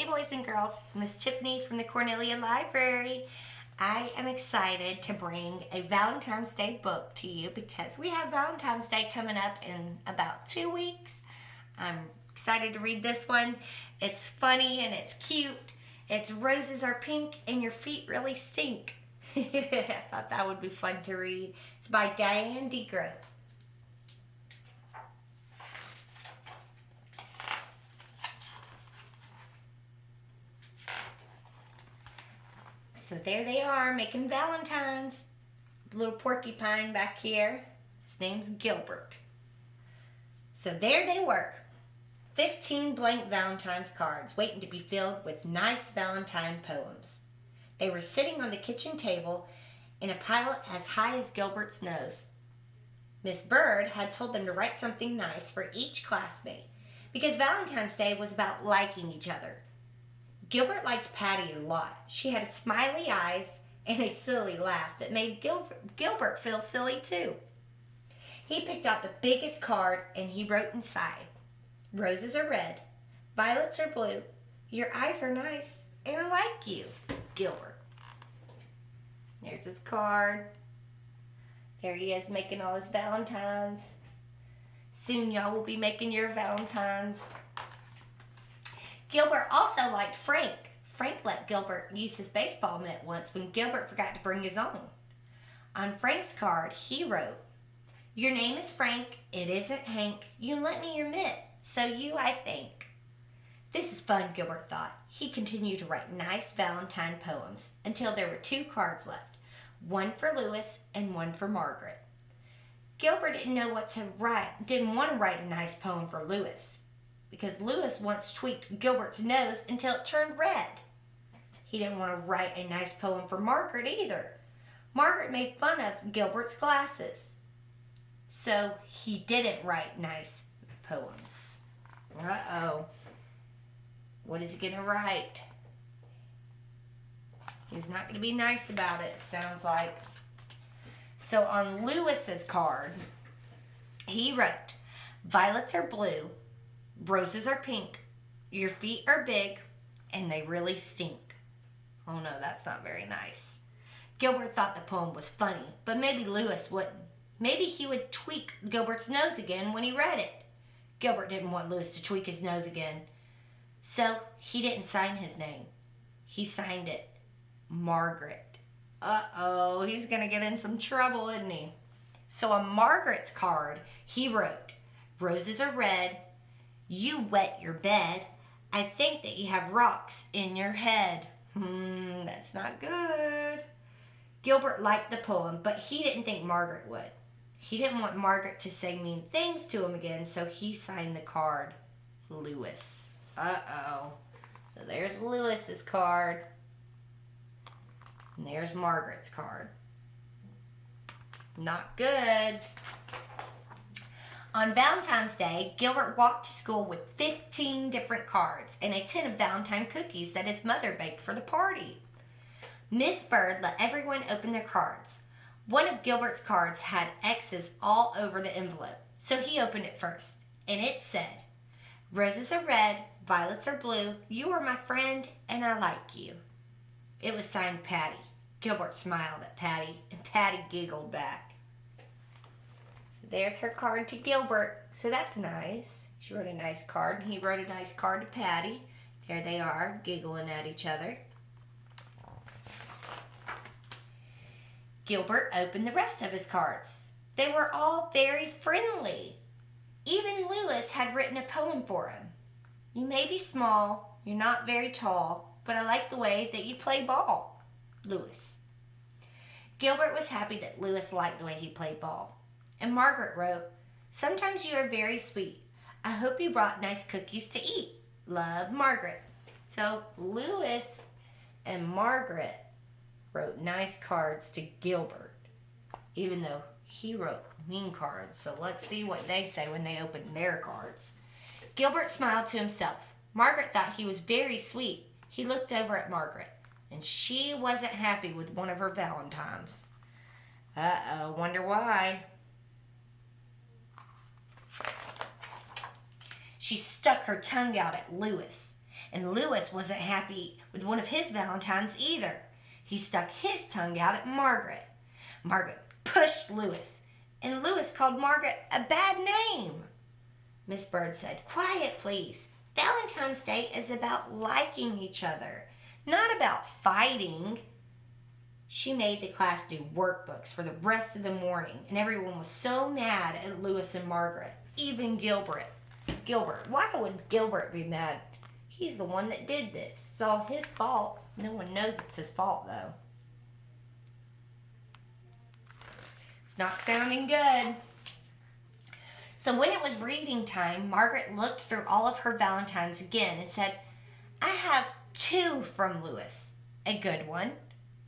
boys and girls, it's Miss Tiffany from the Cornelia Library. I am excited to bring a Valentine's Day book to you because we have Valentine's Day coming up in about 2 weeks. I'm excited to read this one. It's funny and it's cute. It's roses are pink and your feet really stink. I thought that would be fun to read. It's by Diane Groat. So there they are, making Valentines. Little porcupine back here. His name's Gilbert. So there they were. 15 blank Valentine's cards waiting to be filled with nice Valentine poems. They were sitting on the kitchen table in a pile as high as Gilbert's nose. Miss Bird had told them to write something nice for each classmate because Valentine's Day was about liking each other. Gilbert liked Patty a lot. She had smiley eyes and a silly laugh that made Gilbert feel silly too. He picked out the biggest card and he wrote inside, "Roses are red, violets are blue, your eyes are nice, and I like you, Gilbert." There's his card. There he is making all his Valentines. Soon y'all will be making your Valentines. Gilbert also liked Frank. Frank let Gilbert use his baseball mitt once when Gilbert forgot to bring his own. On Frank's card, he wrote, "Your name is Frank, it isn't Hank. You lent me your mitt, so you I thank." This is fun, Gilbert thought. He continued to write nice Valentine poems until there were 2 cards left, one for Louis and one for Margaret. Gilbert didn't know what to write, didn't want to write a nice poem for Louis, because Louis once tweaked Gilbert's nose until it turned red. He didn't want to write a nice poem for Margaret either. Margaret made fun of Gilbert's glasses. So he didn't write nice poems. Uh-oh. What is he going to write? He's not going to be nice about it, sounds like. So on Louis's card, he wrote, "Violets are blue, roses are pink, your feet are big, and they really stink." Oh no, that's not very nice. Gilbert thought the poem was funny, but maybe Louis wouldn't. Maybe he would tweak Gilbert's nose again when he read it. Gilbert didn't want Louis to tweak his nose again, so he didn't sign his name. He signed it Margaret. Uh-oh, he's going to get in some trouble, isn't he? So on Margaret's card, he wrote, "Roses are red, you wet your bed, I think that you have rocks in your head." That's not good. Gilbert liked the poem, but he didn't think Margaret would. He didn't want Margaret to say mean things to him again, so he signed the card Louis. Uh-oh. So there's Louis's card. And there's Margaret's card. Not good. On Valentine's Day, Gilbert walked to school with 15 different cards and a tin of Valentine cookies that his mother baked for the party. Miss Bird let everyone open their cards. One of Gilbert's cards had X's all over the envelope, so he opened it first, and it said, "Roses are red, violets are blue, you are my friend, and I like you." It was signed Patty. Gilbert smiled at Patty, and Patty giggled back. So there's her card to Gilbert, so that's nice. She wrote a nice card, and he wrote a nice card to Patty. There they are, giggling at each other. Gilbert opened the rest of his cards. They were all very friendly. Even Louis had written a poem for him. "You may be small, you're not very tall, but I like the way that you play ball, Louis." Gilbert was happy that Louis liked the way he played ball. And Margaret wrote, "Sometimes you are very sweet. I hope you brought nice cookies to eat. Love, Margaret." So Louis and Margaret wrote nice cards to Gilbert, even though he wrote mean cards. So let's see what they say when they open their cards. Gilbert smiled to himself. Margaret thought he was very sweet. He looked over at Margaret, and she wasn't happy with one of her Valentines. Uh-oh, wonder why. She stuck her tongue out at Louis. And Louis wasn't happy with one of his Valentines either. He stuck his tongue out at Margaret. Margaret pushed Louis, and Louis called Margaret a bad name. Miss Bird said, "Quiet, please. Valentine's Day is about liking each other, not about fighting." She made the class do workbooks for the rest of the morning, and everyone was so mad at Louis and Margaret, even Gilbert. Why would Gilbert be mad? He's the one that did this. It's all his fault. No one knows it's his fault, though. It's not sounding good. So when it was reading time, Margaret looked through all of her Valentines again and said, "I have 2 from Louis, a good one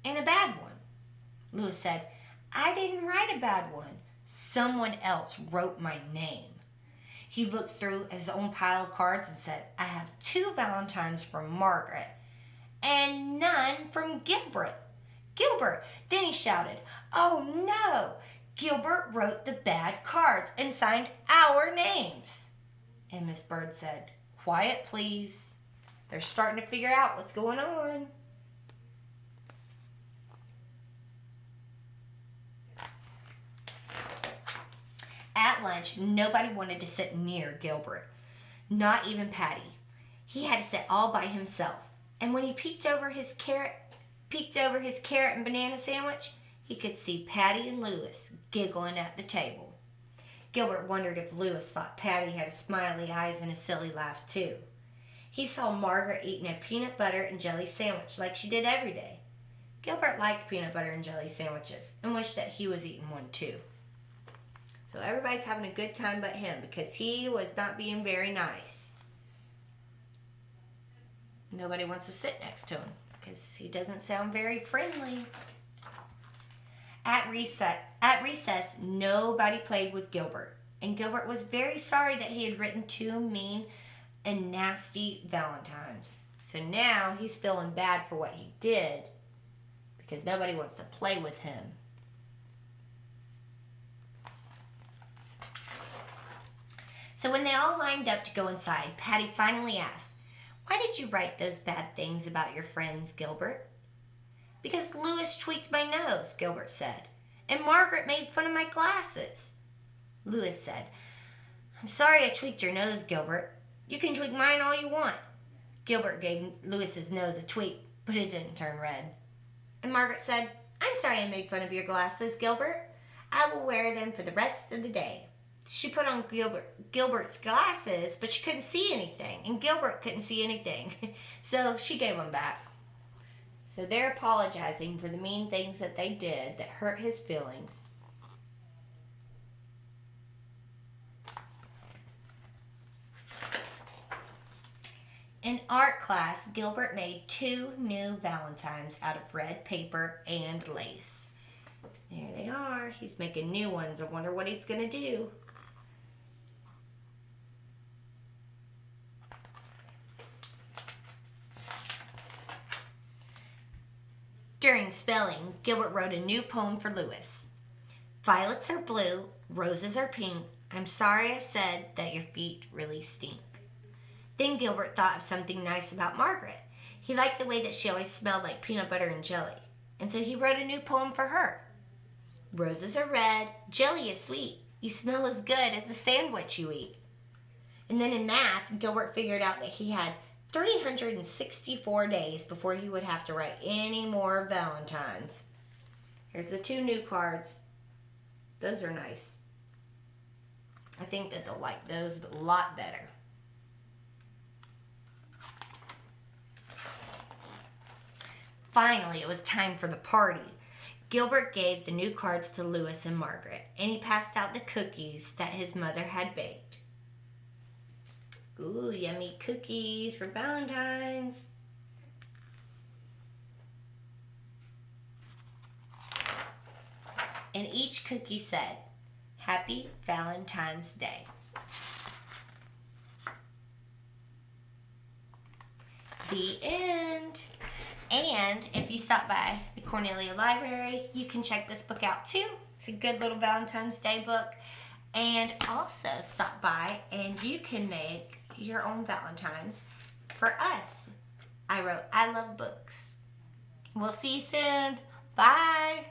and a bad one." Louis said, "I didn't write a bad one. Someone else wrote my name." He looked through his own pile of cards and said, "I have 2 Valentines from Margaret and none from Gilbert." Then he shouted, "Oh no! Gilbert wrote the bad cards and signed our names." And Miss Bird said, "Quiet, please. They're starting to figure out what's going on." At lunch, nobody wanted to sit near Gilbert, not even Patty. He had to sit all by himself. And when he peeked over his carrot and banana sandwich, he could see Patty and Louis giggling at the table. Gilbert wondered if Louis thought Patty had smiley eyes and a silly laugh too. He saw Margaret eating a peanut butter and jelly sandwich like she did every day. Gilbert liked peanut butter and jelly sandwiches and wished that he was eating one too. So everybody's having a good time but him because he was not being very nice. Nobody wants to sit next to him because he doesn't sound very friendly. At recess, nobody played with Gilbert, and Gilbert was very sorry that he had written 2 mean and nasty Valentines. So now he's feeling bad for what he did because nobody wants to play with him. So when they all lined up to go inside, Patty finally asked, "Why did you write those bad things about your friends, Gilbert?" "Because Louis tweaked my nose," Gilbert said, "and Margaret made fun of my glasses." Louis said, "I'm sorry I tweaked your nose, Gilbert. You can tweak mine all you want." Gilbert gave Louis's nose a tweak, but it didn't turn red. And Margaret said, "I'm sorry I made fun of your glasses, Gilbert. I will wear them for the rest of the day." She put on Gilbert's glasses, but she couldn't see anything, and Gilbert couldn't see anything. So she gave them back. So they're apologizing for the mean things that they did that hurt his feelings. In art class, Gilbert made 2 new Valentines out of red paper and lace. There they are. He's making new ones. I wonder what he's going to do. During spelling, Gilbert wrote a new poem for Louis. "Violets are blue, roses are pink. I'm sorry I said that your feet really stink." Then Gilbert thought of something nice about Margaret. He liked the way that she always smelled like peanut butter and jelly, and so he wrote a new poem for her. "Roses are red, jelly is sweet. You smell as good as the sandwich you eat." And then in math, Gilbert figured out that he had 364 days before he would have to write any more Valentines. Here's the 2 new cards. Those are nice. I think that they'll like those a lot better. Finally, it was time for the party. Gilbert gave the new cards to Louis and Margaret, and he passed out the cookies that his mother had baked. Ooh, yummy cookies for Valentine's. And each cookie said, "Happy Valentine's Day." The end. And if you stop by the Cornelia Library, you can check this book out too. It's a good little Valentine's Day book. And also stop by and you can make your own Valentines for us. I wrote, I love books. We'll see you soon. Bye.